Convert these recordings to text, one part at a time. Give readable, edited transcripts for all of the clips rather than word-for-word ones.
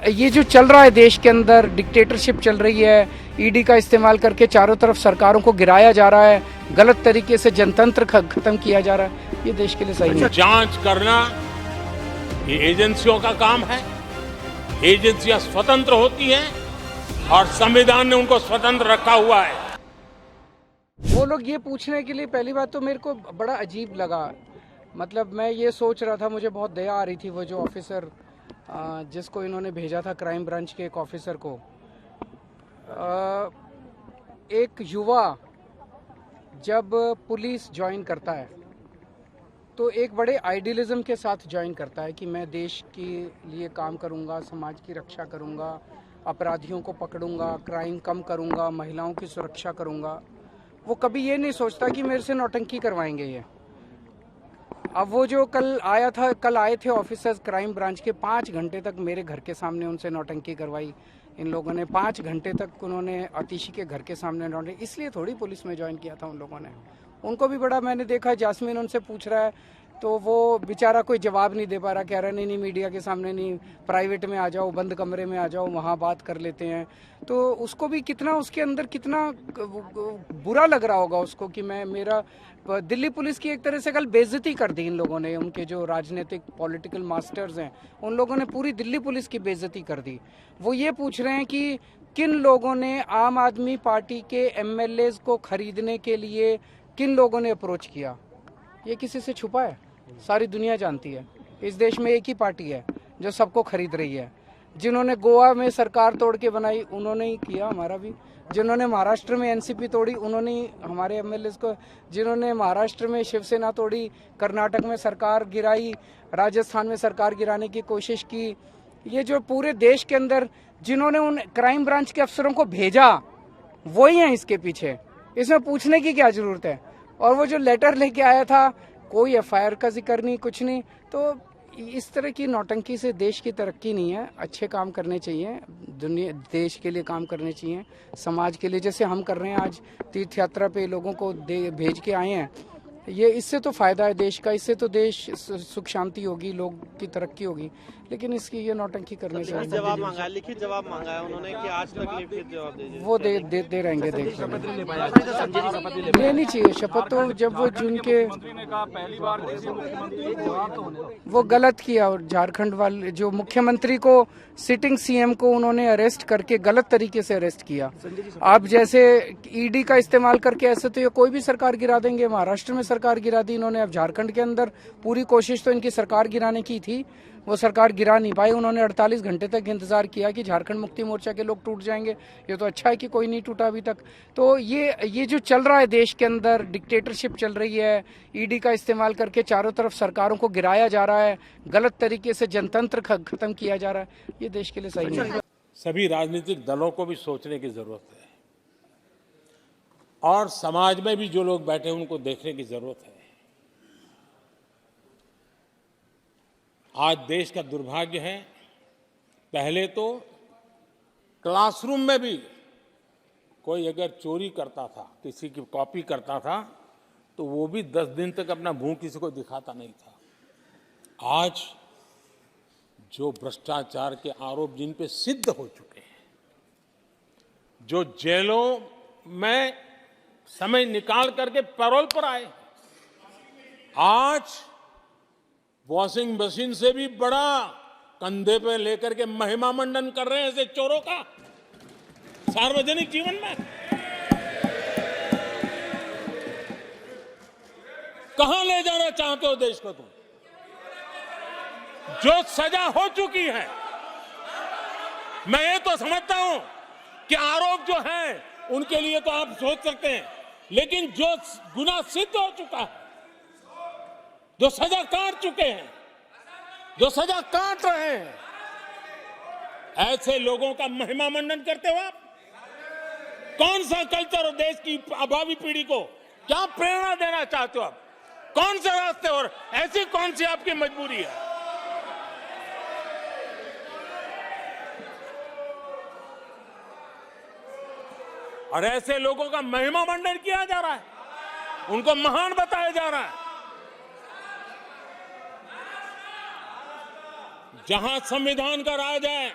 ये जो चल रहा है देश के अंदर, डिक्टेटरशिप चल रही है, ईडी का इस्तेमाल करके चारों तरफ सरकारों को गिराया जा रहा है, गलत तरीके से जनतंत्र खत्म किया जा रहा है, ये देश के लिए सही नहीं। जांच करना ये एजेंसियों का काम है। एजेंसियां स्वतंत्र होती हैं और संविधान ने उनको स्वतंत्र रखा हुआ है। वो लोग ये पूछने के लिए, पहली बात तो मेरे को बड़ा अजीब लगा, मतलब मैं ये सोच रहा था, मुझे बहुत दया आ रही थी वो जो ऑफिसर जिसको इन्होंने भेजा था, क्राइम ब्रांच के एक ऑफिसर को। एक युवा जब पुलिस ज्वाइन करता है तो एक बड़े आइडियलिज्म के साथ ज्वाइन करता है कि मैं देश के लिए काम करूंगा, समाज की रक्षा करूंगा, अपराधियों को पकड़ूंगा, क्राइम कम करूंगा, महिलाओं की सुरक्षा करूंगा। वो कभी ये नहीं सोचता कि मेरे से नौटंकी करवाएंगे ये। अब वो जो कल आए थे ऑफिसर्स क्राइम ब्रांच के, 5 घंटे तक मेरे घर के सामने उनसे नौटंकी करवाई इन लोगों ने। 5 घंटे तक उन्होंने आतिशी के घर के सामने नौटंकी, इसलिए थोड़ी पुलिस में ज्वाइन किया था उन लोगों ने। उनको भी बड़ा, मैंने देखा जास्मिन उनसे पूछ रहा है तो वो बेचारा कोई जवाब नहीं दे पा रहा, कह रहा नहीं मीडिया के सामने नहीं, प्राइवेट में आ जाओ, बंद कमरे में आ जाओ, वहाँ बात कर लेते हैं। तो उसको भी कितना, उसके अंदर कितना बुरा लग रहा होगा उसको कि मेरा दिल्ली पुलिस की एक तरह से कल बेइज्जती कर दी इन लोगों ने। उनके जो राजनीतिक पॉलिटिकल मास्टर्स हैं उन लोगों ने पूरी दिल्ली पुलिस की बेइज्जती कर दी। वो ये पूछ रहे हैं कि किन लोगों ने आम आदमी पार्टी के एमएलएज को खरीदने के लिए किन लोगों ने अप्रोच किया। ये किसी से छुपा है? सारी दुनिया जानती है। इस देश में एक ही पार्टी है जो सबको खरीद रही है। जिन्होंने गोवा में सरकार तोड़ के बनाई उन्होंने ही किया, हमारा भी। जिन्होंने महाराष्ट्र में एनसीपी तोड़ी उन्होंने ही हमारे एमएलए को, जिन्होंने महाराष्ट्र में शिवसेना तोड़ी, कर्नाटक में सरकार गिराई, राजस्थान में सरकार गिराने की कोशिश की, ये जो पूरे देश के अंदर जिन्होंने उन क्राइम ब्रांच के अफसरों को भेजा वही हैं इसके पीछे। इसमें पूछने की क्या जरूरत है? और वो जो लेटर लेके आया था, कोई एफआईआर का जिक्र नहीं, कुछ नहीं। तो इस तरह की नौटंकी से देश की तरक्की नहीं है। अच्छे काम करने चाहिए, दुनिया देश के लिए काम करने चाहिए, समाज के लिए, जैसे हम कर रहे हैं। आज तीर्थ यात्रा पे लोगों को भेज के आए हैं, ये इससे तो फायदा है देश का, इससे तो देश सुख शांति होगी, लोग की तरक्की होगी। लेकिन इसकी ये नौटंकी करने से जवाब मांगा है, लिखित जवाब मांगा है उन्होंने कि आज तक लिखित जवाब दीजिए। वो दे रहेंगे, देख लेनी चाहिए शपथ। तो जब वो जिनके वो गलत किया, और झारखंड वाले जो मुख्यमंत्री को, सिटिंग सीएम को उन्होंने अरेस्ट करके गलत तरीके से अरेस्ट किया। अब जैसे ईडी का इस्तेमाल करके ऐसे तो ये कोई भी सरकार गिरा देंगे। महाराष्ट्र में सरकार गिरा दी इन्होंने, अब झारखंड के अंदर पूरी कोशिश तो इनकी सरकार गिराने की थी, वो सरकार गिरा नहीं पाई। उन्होंने 48 घंटे तक इंतजार किया कि झारखंड मुक्ति मोर्चा के लोग टूट जाएंगे। ये तो अच्छा है कि कोई नहीं टूटा अभी तक। तो ये जो चल रहा है देश के अंदर, डिक्टेटरशिप चल रही है, ईडी का इस्तेमाल करके चारों तरफ सरकारों को गिराया जा रहा है, गलत तरीके से जनतंत्र खत्म किया जा रहा है, ये देश के लिए सही नहीं है। सभी राजनीतिक दलों को भी सोचने की जरूरत है और समाज में भी जो लोग बैठे हैं उनको देखने की जरूरत है। आज देश का दुर्भाग्य है, पहले तो क्लासरूम में भी कोई अगर चोरी करता था, किसी की कॉपी करता था, तो वो भी 10 दिन तक अपना मुंह किसी को दिखाता नहीं था। आज जो भ्रष्टाचार के आरोप जिन पे सिद्ध हो चुके हैं, जो जेलों में समय निकाल करके पैरोल पर आए, आज वॉशिंग मशीन से भी बड़ा कंधे पे लेकर के महिमा मंडन कर रहे हैं ऐसे चोरों का सार्वजनिक जीवन में। कहां ले जाना चाहते हो देश को तुम? जो सजा हो चुकी है, मैं ये तो समझता हूं कि आरोप जो है उनके लिए तो आप सोच सकते हैं, लेकिन जो गुनाह सिद्ध हो चुका है, जो सजा काट चुके हैं, जो सजा काट रहे हैं, ऐसे लोगों का महिमा मंडन करते हो आप? कौन सा कल्चर और देश की भावी पीढ़ी को क्या प्रेरणा देना चाहते हो आप? कौन से रास्ते और ऐसी कौन सी आपकी मजबूरी है? और ऐसे लोगों का महिमा मंडन किया जा रहा है, उनको महान बताया जा रहा है। जहां संविधान का राज है,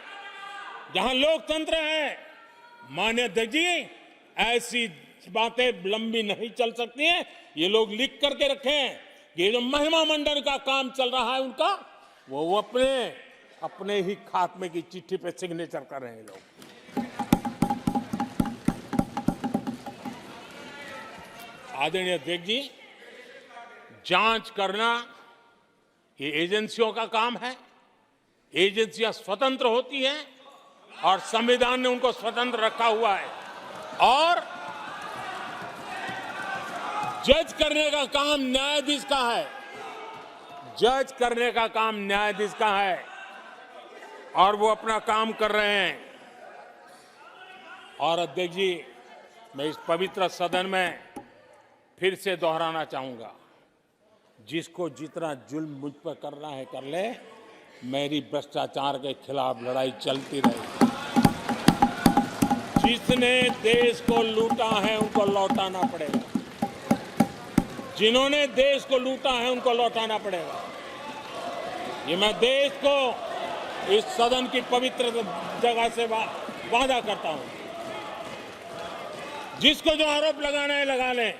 जहां लोकतंत्र है, मान्य अध्यक्ष जी, ऐसी बातें लंबी नहीं चल सकती हैं। ये लोग लिख करके रखे हैं कि ये जो महिमा मंडन का काम चल रहा है उनका, वो अपने ही खात्मे की चिट्ठी पे सिग्नेचर कर रहे हैं लोग। आदरणीय अध्यक्ष जी, जांच करना ये एजेंसियों का काम है। एजेंसियां स्वतंत्र होती हैं और संविधान ने उनको स्वतंत्र रखा हुआ है। और जज करने का काम न्यायाधीश का है। जज करने का काम न्यायाधीश का है और वो अपना काम कर रहे हैं। और अध्यक्ष जी, मैं इस पवित्र सदन में फिर से दोहराना चाहूंगा, जिसको जितना जुल्म मुझ पर करना है कर ले, मेरी भ्रष्टाचार के खिलाफ लड़ाई चलती रहेगी। जिसने देश को लूटा है उनको लौटाना पड़ेगा। जिन्होंने देश को लूटा है उनको लौटाना पड़ेगा। ये मैं देश को इस सदन की पवित्र जगह से वादा करता हूं। जिसको जो आरोप लगाना है लगा लें,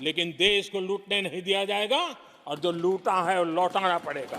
लेकिन देश को लूटने नहीं दिया जाएगा और जो लूटा है वो लौटाना पड़ेगा।